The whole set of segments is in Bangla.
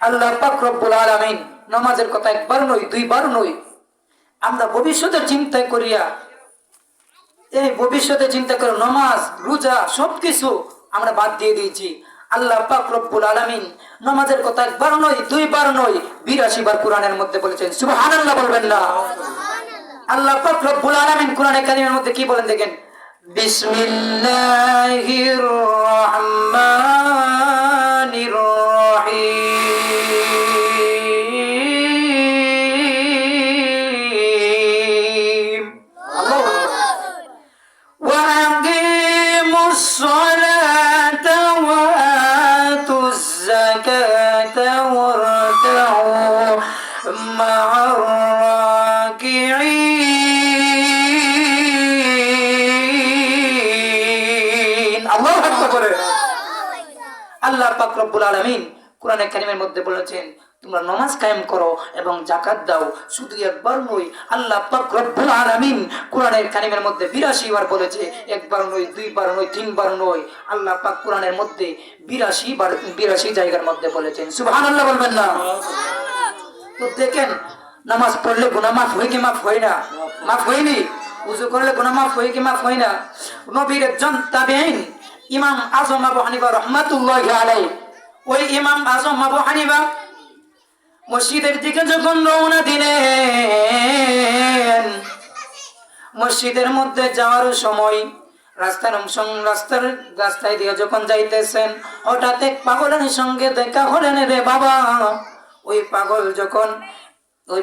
আল্লাহ পাক রব্বুল আলামিন নামাজের কথা একবার নয় দুইবার নয়, আমরা ভবিষ্যতে চিন্তা করিয়া এই ভবিষ্যতে চিন্তা করে নামাজ রোজা সবকিছু আমরা বাদ দিয়ে দিয়েছি। আল্লাহ পাক রব্বুল আলামিন নামাজের কথা একবার নয় দুইবার নয় 82 বার কোরআনের মধ্যে বলেছেন। সুবহানাল্লাহ বলবেন না? আল্লাহ পাক রব্বুল আলামিন কোরআনে কারিমের মধ্যে কি বলেন দেখেন, বিসমিল্লাহির রহমানির রহিম। আল্লাহু আকবার। ওয়া আকিমুস সালাতা ওয়া আতুজ যাকাতা ওয়ারকাউ মা'আর রাকিঈন। আল্লাহু আকবার বলে। আল্লাহ পাক রব্বুল আলামিন কোরআনে কারিমের মধ্যে বলেছেন তোমরা নামাজ কায়েম করো এবং যাকাত দাও। শুধু একবার নয়, আল্লাহ পাক রব্বুল আলামিন কোরআনের কারিমের মধ্যে 82 বার বলেছে, একবার নয় দুইবার নয় তিনবার নয়। আল্লাহ পাক কোরআনের মধ্যে 82 বার 82 জায়গার মধ্যে বলেছেন। সুবহানাল্লাহ বলবেন না? তো দেখেন নামাজ পড়লে গুনাহ মাফ হয় কি মাফ হয় না? মাফ হয়নি? ওযু করলে গুনাহ মাফ হয় কি মাফ হয় না? নবীর একজন তাবেঈন ইমাম আযম আবু হানিফা রাহমাতুল্লাহি আলাইহি, ওই ইমাম আযম আবু হানিফা মসজিদের দিকে যখন রওনা দিলেন, মসজিদের মধ্যে যাওয়ার সময় রাস্তায় দিয়ে যখন যাইতেছেন, হঠাৎ এক পাগলের সঙ্গে দেখা হলেন। রে বাবা, ওই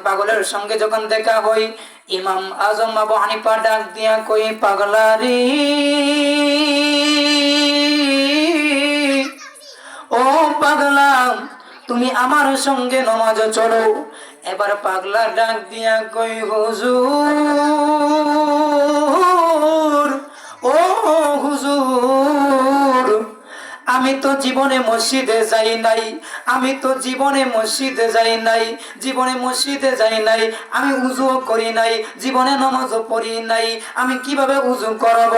পাগলের সঙ্গে যখন দেখা হয়, ইমাম আযম আবু হানিফা ডাক দিয়া কই, পাগলারি ও পাগলা, তুমি আমার সঙ্গে নামাজ চলো। এবার পাগলা ডাক দিয়া কই, হুজুর ও হুজুর, আমি তো জীবনে মসজিদে যাই নাই, আমি তো জীবনে মসজিদে যাই নাই, জীবনে মসজিদে যাই নাই, আমি উযু করি নাই, জীবনে নামাজও পড়ি নাই, আমি কিভাবে উযু করব?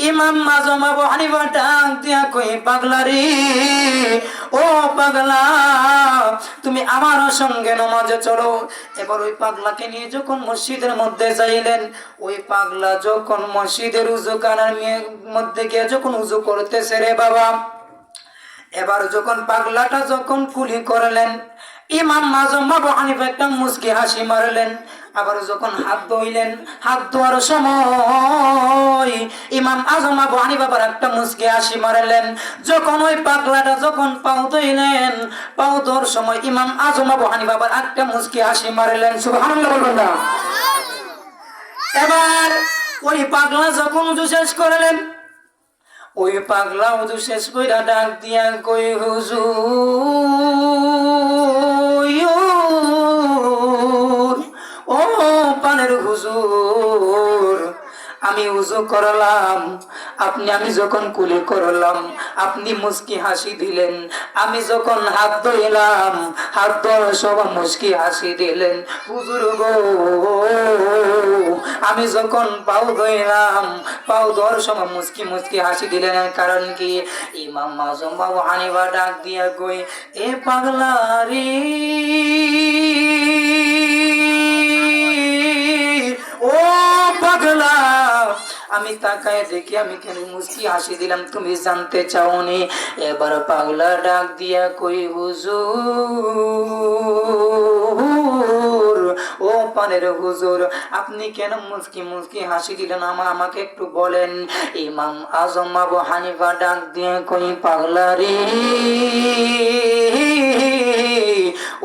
ইমাম আযম আবু হানিফা ডাক দিয়া কই, পাগলা রে ও পাগলা, তুমি আমার সঙ্গে নামাজে চলো। এবার ওই পাগলাকে নিয়ে যখন মসজিদের মধ্যে যাইলেন, ওই পাগলা যখন মসজিদের উযুখানার মধ্যে গিয়ে যখন উযু করতেছে, রে বাবা, এবার যখন পাগলাটা যখন কুলি করলেন, ইমাম আযম আবু হানিফা একটা মুচকি হাসি মারলেন। আবার যখন হাত ধুইলেন, হাত ধোয়ার সময় ইমাম আযম আবু হানিফা আবার একটা মুচকি হাসি মারলেন। যখন ওই পাগলাটা যখন পাও ধুইলেন, পাও ধোয়ার সময় ইমাম আযম আবু হানিফা আবার একটা মুচকি হাসি মারলেন। সুবহানাল্লাহ বলবেন না? এবার ওই পাগলা যখন উযু শেষ করলেন, ওই পাগলা উযু শেষ কইরা ডাক দিয়া কই, হুজুর ও পানের হুজুর, আমি উযু করলাম, আমি যখন কুলি করলাম আপনি মুচকি হাসি দিলেন, আমি যখন হাত ধুইলাম হাত ধোয়ার সময় মুচকি হাসি দিলেন। হুজুর গো, আমি যখন পাও ধুইলাম পাও ধোয়ার সময় মুচকি হাসি দিলেন, কারণ কি? ইমাম আযম আবু হানিফা ডাক দিয়া কই, এ পাগলা রে ও পাগলা, আমি তাকায় দেখি আমি কেন মুচকি হাসি দিলাম, তুমি জানতে চাওনি? এবার পাগলা ডাক দিয়া কই, হুজুর ও পানের হুজুর, আপনি কেন মুচকি হাসি দিলেন আমাকে একটু বলেন। ইমাম আযম আবু হানিফা ডাক দিয়া কই, পাগলা রে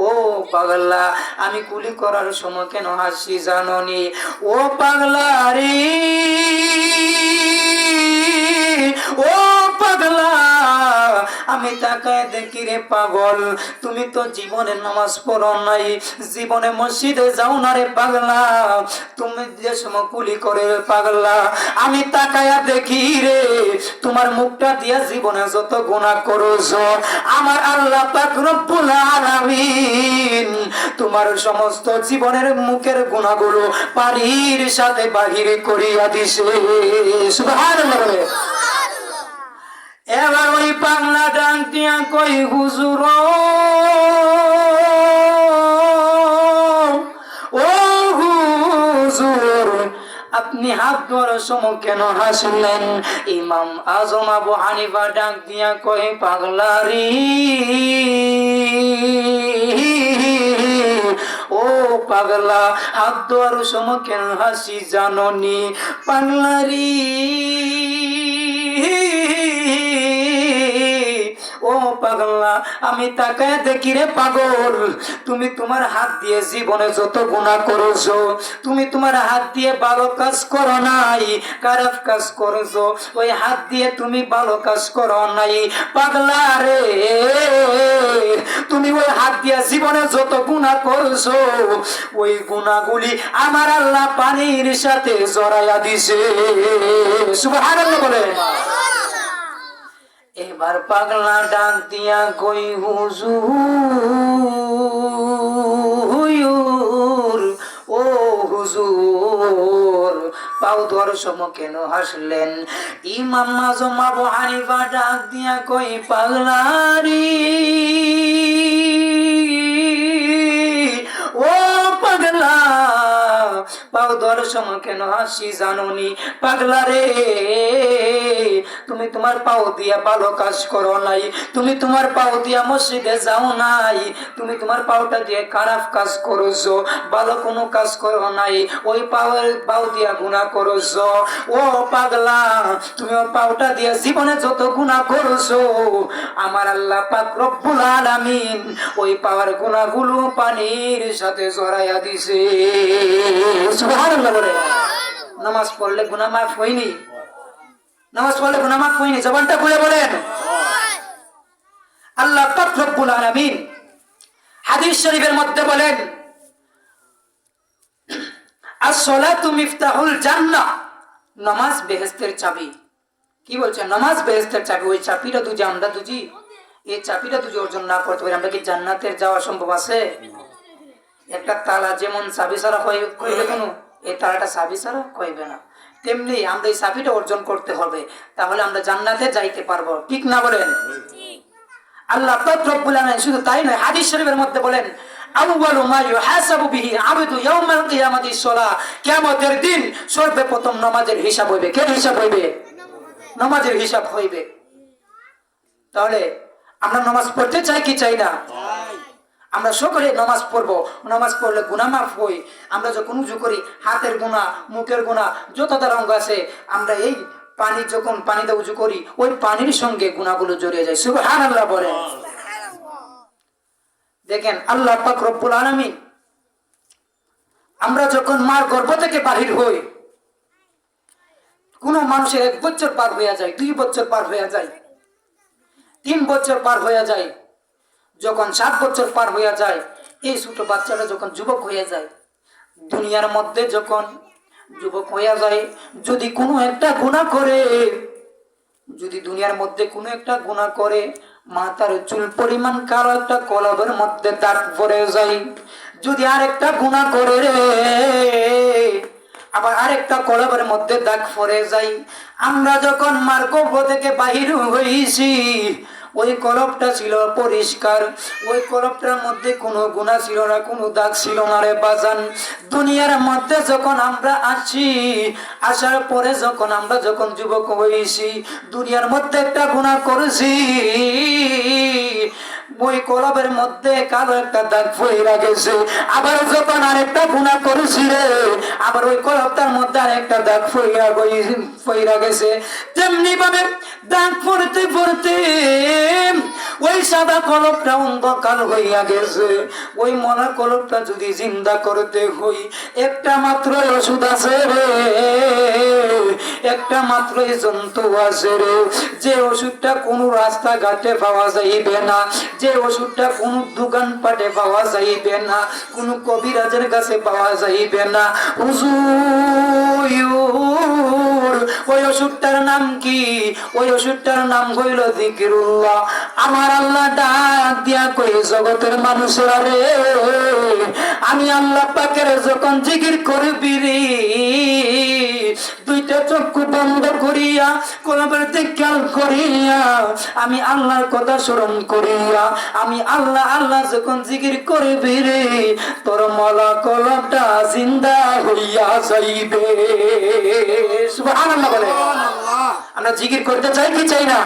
ও পাগলা, আমি কুলি করার সময় কেন হাসি জাননি? ও পাগলা রে ও পাগলা, আমি তাকায় দেখি রে পাগল, তুমি তো জীবনে নামাজ পড়ো নাই, জীবনে মসজিদে যাও না রে পাগলা, তুমি যে সময় কুলি করে পাগলা, আমি তাকায়া দেখি রে তোমার মুখটা দিয়া জীবনে যত গুনাহ করেছো, আমার আল্লাহ পাক রব্বুল আলামিন তোমার সমস্ত জীবনের মুখের গুনাহগুলো পানির সাথে বাহির করিয়া দিছে। সুবহানাল্লাহ। এবার ওই পাগলা ডাক দিয়া কই, হুজুর আপনি হাত ধরার সময় কেন হাসলেন? ইমাম আজম আবু হানিফা ডাক দিয়া কয়, পাগলারি, ও পাগলা, হাত ধোয়ার সময় কেন হাসি জাননি? পাগলারি, ও পাগলা, আমি তাকায় দেখি রে পাগল, তুমি তোমার হাত দিয়ে জীবনে যত গুনাহ করেছো, তুমি তোমার হাত দিয়ে ভালো কাজ করো নাই, খারাপ কাজ করেছো, ওই হাত দিয়ে তুমি ভালো কাজ করো নাই। পাগলা রে, তুমি ওই হাত দিয়ে জীবনে যত গুনাহ করেছো, ওই গুনাহগুলি আমার আল্লাহ পানির সাথে জড়াইয়া দিছে। সুবহানাল্লাহ বলে। এবার পাগলা ডাক দিয়া কই, হুজুর, ও হুজুর, পাও ধর সময় কেন হাসলেন? ইমাম আজম আবু হানিফা ডাক দিয়া কই, পাগলারি, ও পাগলা, পাও ধর সময় কেন হাসি জাননি? পাগলা রে, তুমি তোমার পাও দিয়া ভালো কাজ করো নাই, তুমি তোমার পাও দিয়া মসজিদে যাও নাই, তুমি তোমার পাওটা দিয়ে খারাপ কাজ করেছো, ভালো কোনো কাজ করো নাই, ওই পাও দিয়া গুনাহ করেছো। ও পাগলা, তুমি ওই পাওটা দিয়া জীবনে যত গুনাহ করেছো, আমার আল্লাহ পাক রব্বুল আলামিন ওই পাওয়ার গুনাহগুলো পানির সাথে জড়াইয়া দিছে। সুবহানাল্লাহ বলে। নামাজ পড়লে গুনাহ মাফ হয়নি? নামাজ পড়লে গুনাহ মাফ হয়নি? জবানটা খুলে বলেন। আল্লাহ পাক রব্বুল আলামিন হাদিস শরীফের মধ্যে বলেন, আস-সালাতু মিফতাহুল জান্নাহ, নামাজ বেহেশতের চাবি। কি বলছেন? নামাজ বেহেশতের চাবি। ওই চাবিটা দুজি আমরা দুজি, এই চাবিটা দুজি অর্জন না করতে পারি, আমরা কি জান্নাতের যাওয়া সম্ভব আছে? একটা তালা যেমন চাবি ছাড়া কইবে কেন, এই তালাটা চাবি ছাড়া কইবে না, তেমনি আমরা এই চাবিটা অর্জন করতে হবে, তাহলে আমরা জান্নাতে যাইতে পারবো। ঠিক না বলেন? আল্লাহ পাক রব্বুল আলামিন শুধু তাই নয়, হাদিস শরীফের মধ্যে বলেন, আউয়ালু মা ইউহাসাবু বিহি আবদু ইয়াউমাল কিয়ামাতি সলাহ, কিয়ামতের দিন সর্বপ্রথম নামাজের হিসাব হইবে। কে হিসাব হইবে? নামাজের হিসাব হইবে। তাহলে আমরা নামাজ পড়তে চাই কি চাই না? আমরা সকলে নামাজ পড়বো, নামাজ পড়লে গুনাহ মাফ হই। আমরা যখন উজু করি, হাতের গুনাহ, মুখের গুনাহ, যত তার অঙ্গ আছে, আমরা এই পানি যখন পানিতে উজু করি, ওই পানির সঙ্গে গুনাহগুলো জড়িয়ে যায়। সুবহানাল্লাহ বলেন। দেখেন আল্লাহ পাক রব্বুল আলামিন, আমরা যখন মার গর্ভ থেকে বাহির হই, কোন মানুষের 1 বছর পার হয়ে যায়, 2 বছর পার হয়ে যায়, 3 বছর পার হয়ে যায়, যখন 7 বছর পার হয়ে যায়, এই ছোট বাচ্চাটা যখন যুবক হয়ে যায়, দুনিয়ার মধ্যে যখন যুবক হয়ে যায়, যদি কোনো একটা গুনাহ করে, যদি দুনিয়ার মধ্যে কোনো একটা গুনাহ করে, মাথার চুল পরিমাণ কারো একটা কলবের মধ্যে দাগ পড়ে যায়। যদি আরেকটা গুনাহ করে রে, আবার আরেকটা কলবের মধ্যে দাগ পড়ে যায়। আমরা যখন মার গর্ভ থেকে বাহির হইছি, ওই কলবটা ছিল পরিষ্কার, ওই কলবটার মধ্যে কোনো গুনাহ ছিল না, কোনো দাগ ছিল না রে বাজান। দুনিয়ার মধ্যে যখন আমরা আসি, আসার পরে যখন আমরা যখন যুবক হইছি, দুনিয়ার মধ্যে একটা গুনাহ করেছি, ওই কলবের মধ্যে কালো একটা দাগ পড়ে গেছে। আবার যখন আরেকটা গুনাহ করেছি রে, আবার ওই কলবটার মধ্যে আরেকটা দাগ পড়ে গেছে। তেমনি ভাবে দাগ পড়তে পড়তে ওই সাদা কলবটা অন্ধকার হইয়া গেছে। ওই মরা কলবটা যদি জিন্দা করতে হই, একটা মাত্র ওষুধ আছে রে, একটা মাত্রই জন্তু আছে রে, যে ওষুধটা কোনো রাস্তাঘাটে পাওয়া যাইবে না, যে ওষুধটা কোনো দোকানপাটে পাওয়া যাইবে না, কোনো কবিরাজের কাছে পাওয়া যাইবে না। হুজুর, ওই ওষুধটার নাম কি? ওই ওষুধটার নাম হইল যিকিরুল্লাহ। আমার আল্লাহ ডাক দিয়া কই, জগতের মানুষেরা রে, আমি আল্লাহ পাকের যখন জিকির করবি রে, দুইটা চক্ষু বন্ধ করিয়া কোরআনকে খেয়াল করিয়া আমি আল্লাহর কথা স্মরণ করিয়া আমি আল্লাহ আল্লাহ যখন জিকির করবি রে তোর মলা কলবটা জিন্দা হইয়া যাইবে সুবহানাল্লাহ বলে আমরা জিকির করতে চাই কি চাই না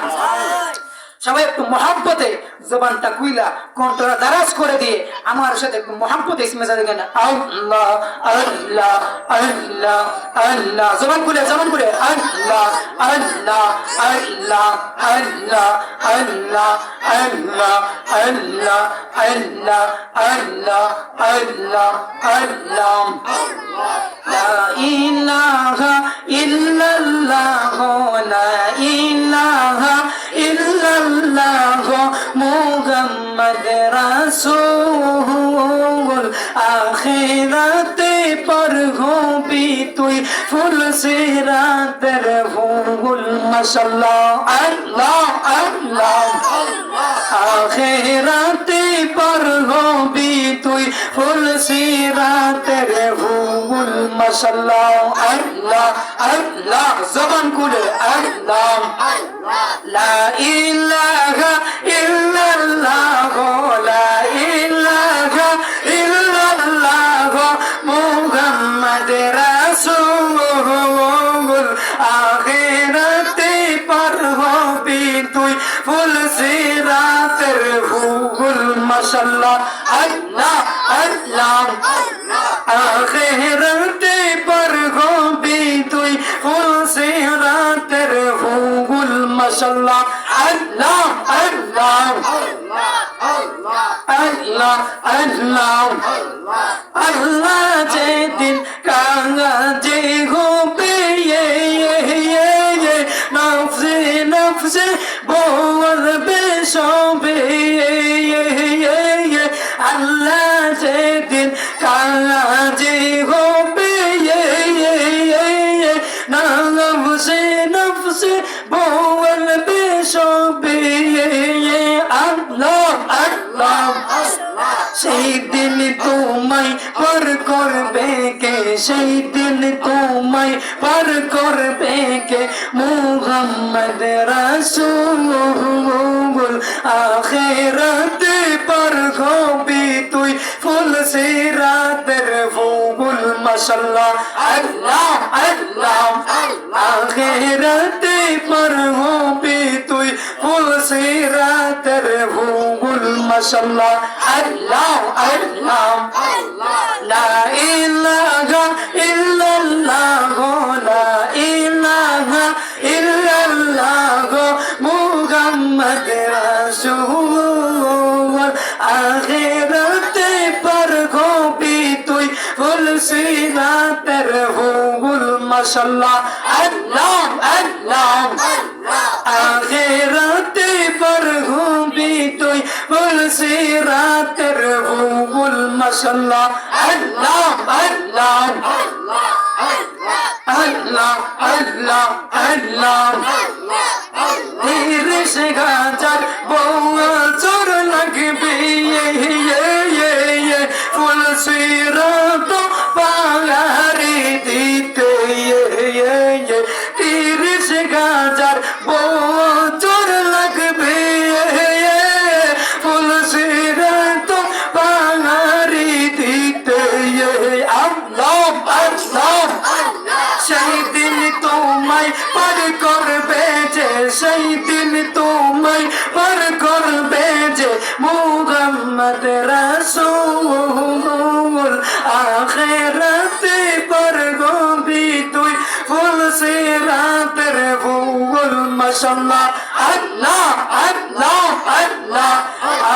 সবাই একটু মহাব্বতে জবানটা কুইলা কণ্ঠটা দারাজ করে দিয়ে আমার সাথে একটু মহাব্বতে ইসমে জানে কেন আল্লাহ আল্লাহ আল্লাহ আল্লাহ জবান খুলে আল্লাহ আল্লাহ আল্লাহ আল্লাহ আল্লাহ আল্লাহ আল্লাহ আল্লাহ আল্লাহ আল্লাহ আল্লাহ লা ইলাহা ইল্লাল্লাহ লা ইলাহা ইল্লাল্লাহ মুহাম্মদ রাসূল আখিরাতে পর হবি তুই ফুল সিরাতের ফুল মাশাআল্লাহ আল্লাহ আল্লাহ আখিরাতে পর হবি তুই ফুল সিরাতের ফুল মাশাআল্লাহ আল্লাহ আল্লাহ জবান খুলে আল্লাহ লা ইলাহা ইল্লাল্লাহ লা ইলাহা ইল্লাল্লাহ মুহাম্মদ রাসূল আখিরাতে পার হবি তুই ফুল সিরাতের ফুল মাশাআল্লাহ আল্লাহ আল্লাহ আখিরাতে পার হবি তুই ফুল সিরাতের ফুল মাশাআল্লাহ আল্লাহ আল্লাহ আল্লাহ আল্লাহ আল্লাহ যেদিন কাঙ্গাজে হবে নফসে নফসে বলবে সবে আল্লাহ যেদিন কাঙ্গাজে হবে নফসে নফসে বলবে সবে আল্লাহ আল্লাহ সেই দিন তোমায় পার করবে কে সেই দিন তোমায় পার করবে কে মুহাম্মদ রাসূল আখিরাতে পার হবি তুই ফুল সিরাতের ফুল মাশাআল্লাহ আল্লাহ আল্লাহ আখিরাতে পার হবি তুই ফুল সিরাতের ফুল মাশাআল্লাহ আল্লাহ আল্লাহ লা ইলাহা ইল্লাল্লাহ লা ইলাহা ইল্লাল্লাহ মুহাম্মদ রাসূল আখিরাতে পার হবি তুই ফুল সিরাতের ফুল মাশাআল্লাহ আল্লাহ আল্লাহ আখিরাতে পার হবি তুই ফুল সিরাতের ফুল মাশাআল্লাহ আল্লাহ আল্লাহ আল্লাহ আল্লাহ আল্লাহ তিরিশ হাজার বছর লাগবে ফুল সিরাত পাহাড়ি দিতে 30,000 বছর লাগবে ফুল সিরাত পাহাড়ি দিতে আল্লাহ আল্লাহ সেই দিন তোমায় পার করবে যে সেই দিন তোমায় পার করবে যে মুহাম্মদ রাসূল আখিরাতে পার হবি তুই ফুল সিরাতের ফুল মাশাআল্লাহ আল্লাহ আল্লাহ আল্লাহ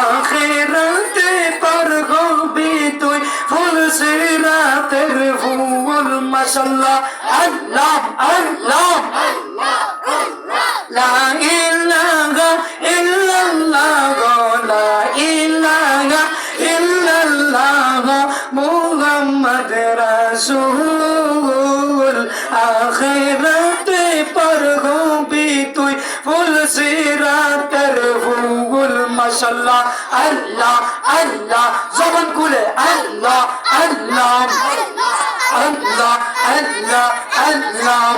আখিরাতে পার হবি তুই ফুল সিরাতের ফুল মাশাআল্লাহ আল্লাহ আল্লাহ লা ইলাহা ইল্লাল্লাহ লা ইলাহা ইল্লাল্লাহ মুহাম্মদ রাসূল আখিরাতে পার হবি তুই ফুল সিরাতের ফুল মাশাআল্লাহ আল্লাহ আল্লাহ জবান খুলে আল্লাহ আল্লাহ আল্লাহ আল্লাহ আল্লাহ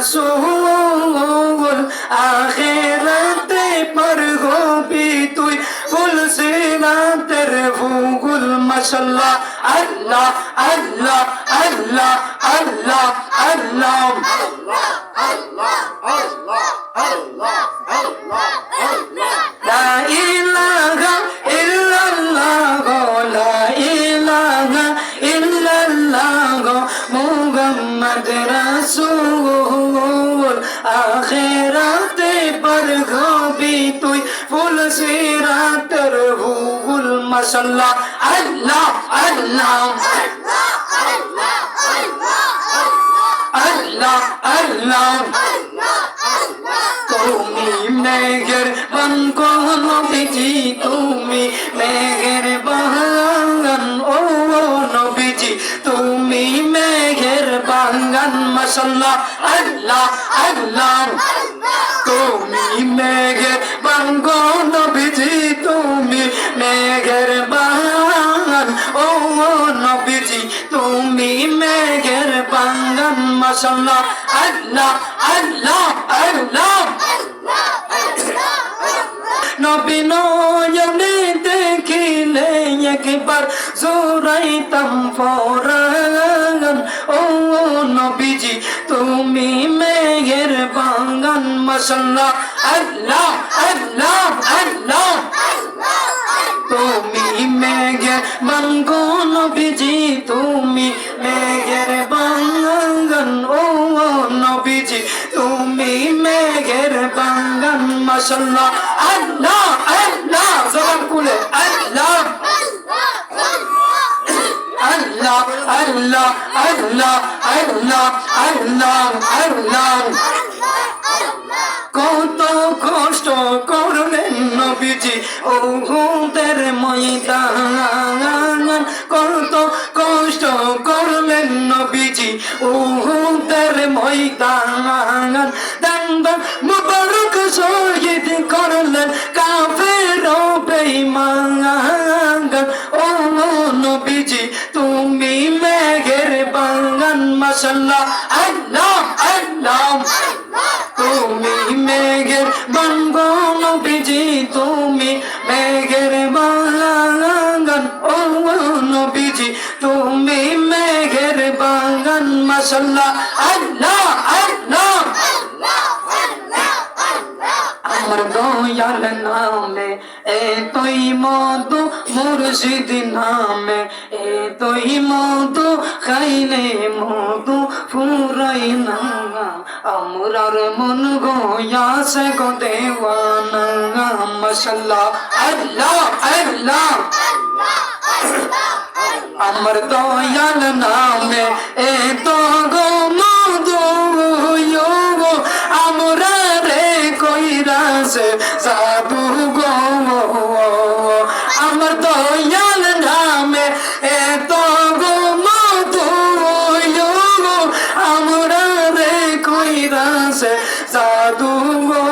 রাসূল আখিরাতে পার হবি তুই ফুল সিরাতের ফুল মাশাআল্লাহ আল্লাহ আল্লাহ আল্লাহ আল্লাহ আল্লাহ লা ইলাহা ইল্লাল্লাহ লা ইলাহা ইল্লাল্লাহ মুহাম্মদ রাসূল আখিরাতে পার হবি তুই ফুল সিরাতের ফুল মাশাআল্লাহ আল্লাহ আল্লাহ আল্লাহ আল্লাহ তুমি মেঘের বাঙ্গন নবীজি তুমি মেঘের বাঙ্গন ও নবীজি তুমি মেঘের বাঙ্গন মাশাআল্লাহ আল্লাহ আল্লাহ তুমি মেঘের বাঙ্গন নবীজি তুমি মেঘের বাঙ্গন ও নবীজি তুমি মেঘের বাঙ্গন মাশাআল্লাহ আল্লাহ আল্লাহ আল্লাহ নবী নয়নে দেখিলে একবার জোরাইতাম ফরান ও নবীজি তুমি মেঘের বাঙ্গন মাশাআল্লাহ আল্লাহ আল্লাহ আল্লাহ তুমি মেঘের বাঙ্গন নবীজি তুমি মেঘের বাঙ্গন ও নবীজি তুমি মেঘের বাঙ্গন মাশাআল্লাহ আল্লাহ আল্লাহ জবান খুলে আল্লাহ আল্লাহ আল্লাহ আল্লাহ আল্লাহ আল্লাহ আল্লাহ কত কষ্ট করলেন নবীজি উহুদের ময়দান কত কষ্ট করলেন নবীজি উহুদের ময়দান দান মুবারক শহীদ করলেন কাফের বেঈমান ও নবীজি তুমি মেঘের বাঙ্গন মাশাআল্লাহ আল্লাহ আল্লাহ তুমি মেঘের বাঙ্গন নবীজি তুমি মেঘের বাঙ্গন ও নবীজি তুমি মেঘের বাঙ্গন মাশাআল্লাহ আল্লাহ আল্লাহ আমার দয়াল নামে এতই মধু মুর্শিদ নামে এতই মধু খাইলে মধু ফুরাই না আমরার মন গয়াছে গো দেওয়ানা মাশাআল্লাহ আল্লাহ আল্লাহ আমার দয়াল নামে এত গো মধু আমরা রে কইরাছে সাধু গো আমার দয়াল নামে এত গো মধু আমরা রে কইরাছে সাধু গো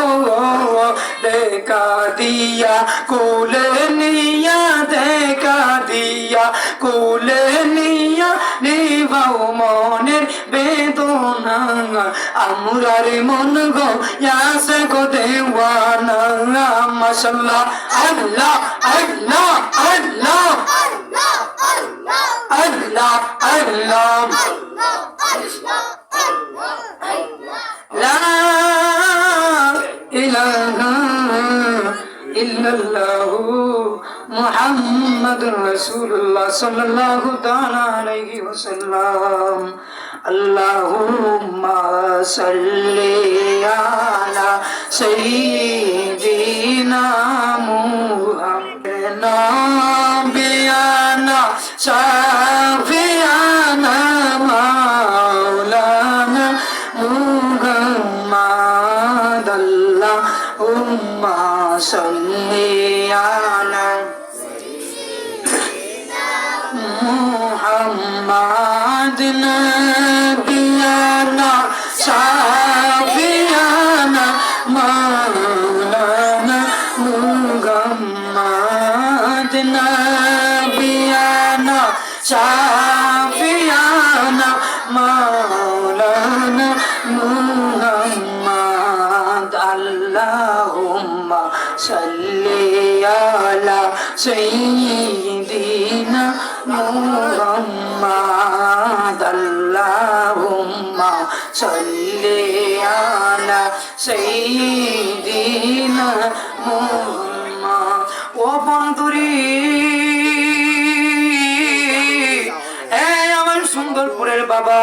দেখা দিয়া কোলে নিয়া দেখা দিয়া কোলে নিয়া নিবাও মনের বেদনা আমরার মন গো ইয়াসে গো দেওয়ানা মাশাআল্লাহ আল্লাহ আল্লাহ আল্লাহ আল্লাহ আল্লাহ লা ইলাহা ইল্লাল্লাহু মুহাম্মাদুর রাসূলুল্লাহ সাল্লাল্লাহু তাআলা আলাইহি ওয়াসাল্লাম আল্লাহুম্মা সাল্লি আলা সাইয়্যিদিনা মুহাম্মাদ নাবিয়ানা শাফিয়ানা মাওলানা মুহাম্মাদ আল্লাহুম্মা সাল্লি আলা মুহাম্মাদ নাবিয়ানা শাফিয়ানা মাওলানা মুহাম্মাদ নাবিয়ানা শাফিয়ানা মাওলানা মুহাম্মাদ সাল্লি আলা সাইয়্যিদিনা মুহাম্মাদ আল্লাহুম্মা সাল্লি আলা সাইয়্যিদিনা মুহাম্মাদ। ও বন্ধুরি, আমার সুন্দরপুরের বাবা,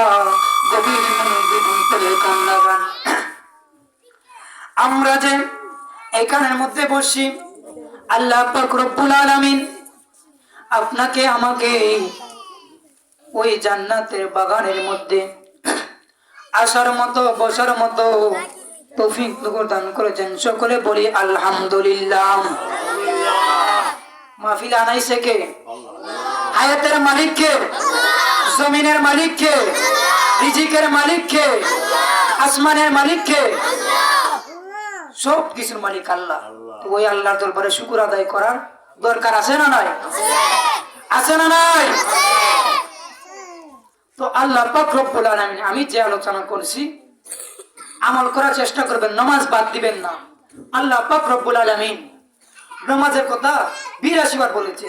গভীর মনোযোগে কান্না গান। আমরা যে এখানের মধ্যে বসি, আল্লাহ পাক রব্বুল আলামিন আপনাকে আমাকে ওই জান্নাতের বাগানের মধ্যে আসার মতো বসার মতো তৌফিক দান করেছেন। সকলে বলি আলহামদুলিল্লাহ। মাহফিল আনাইছে কে? হায়াতের মালিক কে? জমিনের মালিক কে? রিজিকের মালিক কে? আসমানের মালিক কে? সব কিছুর মালিক আল্লাহ। ওই আল্লাহর দরবারে শুকর আদায় করার দরকার আছে না নাই? আছে না নাই? তো আল্লাহ পাক রব্বুল আলামিন আমি যে আলোচনা করছি আমল করার চেষ্টা করবেন, নামাজ বাদ দিবেন না। আল্লাহ পাক রব্বুল আলামিন নামাজের কথা 82 বার বলেছে,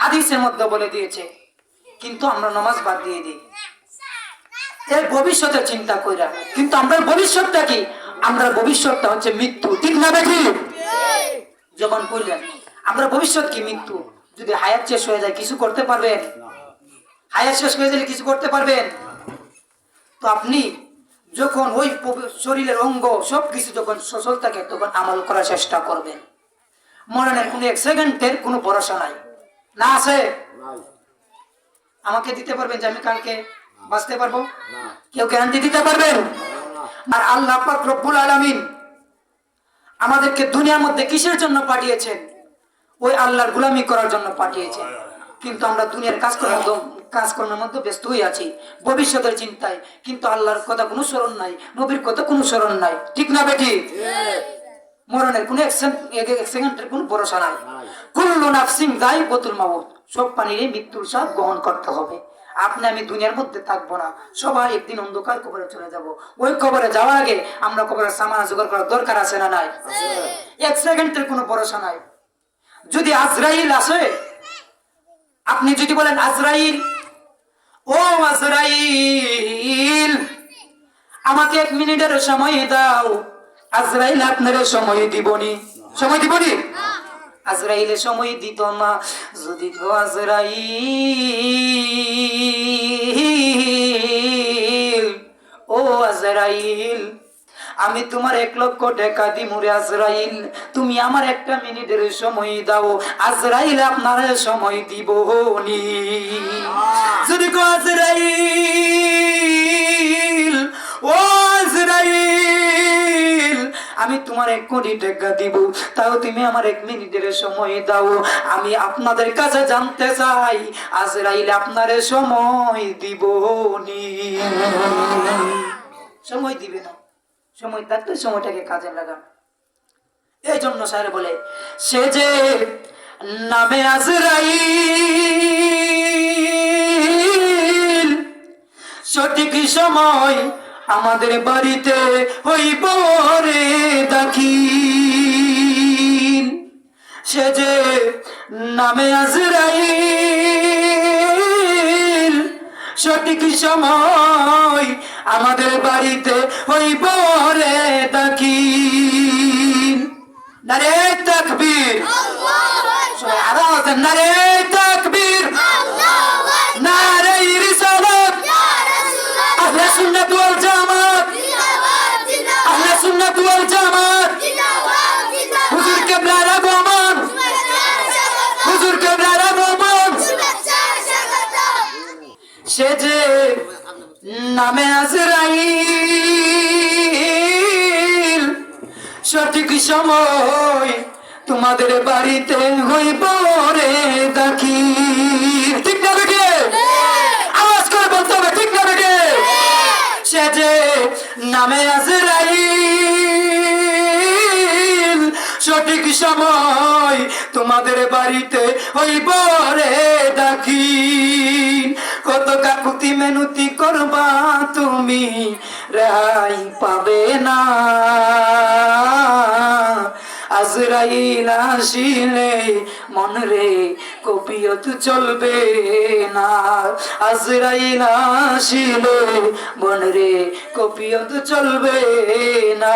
হাদিসের মধ্যে বলে দিয়েছে, কিন্তু আমরা নামাজ বাদ দিয়ে দিই এর ভবিষ্যতের চিন্তা কইরা। কিন্তু আমরা ভবিষ্যৎটা কি? আমরা ভবিষ্যৎটা হচ্ছে মৃত্যু, ঠিক না বেঠি? যখন বললেন আমরা ভবিষ্যৎ কি? মৃত্যু। যদি হায়াত শেষ হয়ে যায় কিছু করতে পারবেন? হায়াত শেষ হয়ে গেলে কিছু করতে পারবেন? তো আপনি যখন ওই শরীরের অঙ্গ সবকিছু যখন সচল থাকে তখন আমল করার চেষ্টা করবেন। মরণের কোনো এক সেকেন্ডের কোনো ভরসা নাই, না আছে? আমাকে দিতে পারবেন যে আমি কালকে বাঁচতে পারবো? কেউ গ্যারান্টি দিতে পারবেন? আর আল্লাহ পাক রব্বুল আলামিন আমাদেরকে দুনিয়ার মধ্যে কিসের জন্য পাঠিয়েছেন? ওই আল্লাহর গোলামি করার জন্য পাঠিয়েছেন। কিন্তু আমরা দুনিয়ার কাজকর্মের মধ্যে ব্যস্ত হয়ে আছি, ভবিষ্যতের চিন্তায়, কিন্তু আল্লাহর কথা কোনো স্মরণ নাই, নবীর কথা কোনো স্মরণ নাই, ঠিক না বেটি? মরণের কোনো এক সেকেন্ডের কোনো ভরসা নাই। কুল্লু নাফসিন যায়িকাতুল মাউত, সব প্রাণীরই মৃত্যুর স্বাদ গ্রহণ করতে হবে। আপনি আমি দুনিয়ার মধ্যে থাকবো না, সবাই একদিন অন্ধকার কবরে চলে যাব। ওই কবরে যাওয়ার আগে আমরা কবরের সামান জোগাড় করার দরকার আছে না নাই? এক সেকেন্ডের কোনো ভরসা নাই। যদি আজরাইল আসে, আপনি যদি বলেন আজরাইল, ও আজরাইল আমাকে 1 মিনিটের সময় দাও, আজরাইল আপনার সময় দিবনি? সময় দিবনি? আজরাইলের সময় দিত না। যদি আজরাইল, ও আজরাইল আমি তোমার 1 লক্ষ টাকা দিমুরে আজরাইল, তুমি আমার 1 মিনিটের সময় দাও, আজরাইল আপনার সময় দিব নি। যদি আজরাইল, ও আজরাইল আমি তোমার 1 কোটি টাকা দিব, তাও তুমি আমার 1 মিনিটের সময় দাও, আমি আপনাদের কাছে জানতে চাই আজরাইল আপনার সময় দিব নি? সময় দিবে না। সময় থাকতে সময়টাকে কাজে লাগান। এই জন্য স্যার বলে, সে যে নামে আজরাইল সঠিক সময় আমাদের বাড়িতে হইব রে দাখিল। সে যে নামে আজরাইল সঠিক সময় আমাদের বাড়িতে হইব রে দাখিল। নারে তাকবীর, আওয়াজ নারে তাকবীর, নারে রিসালাত, আহলে সুন্নাত ওয়াল জামাত, আহলে সুন্নাত ওয়াল জামাত, হুজুর কিবলার আগমন, হুজুর কিবলার আগমন। সে যে নামে আজরাইল সঠিক সময় তোমাদের বাড়িতে হইব রে দাখিল। ঠিক না বেটে? আওয়াজ করে বলতে হবে, ঠিক না বেটে? সে যে নামে আজরাইল সঠিক সময় তোমাদের বাড়িতে হইব রে দাখিল। কত কাকুতি মেনুতি করবা তুমি, রেহাই পাবে না। আজরাইল আসিলে মন রে কপিয়ত চলবে না, আজরাইল আসিলে মন রে কপিয়ত চলবে না।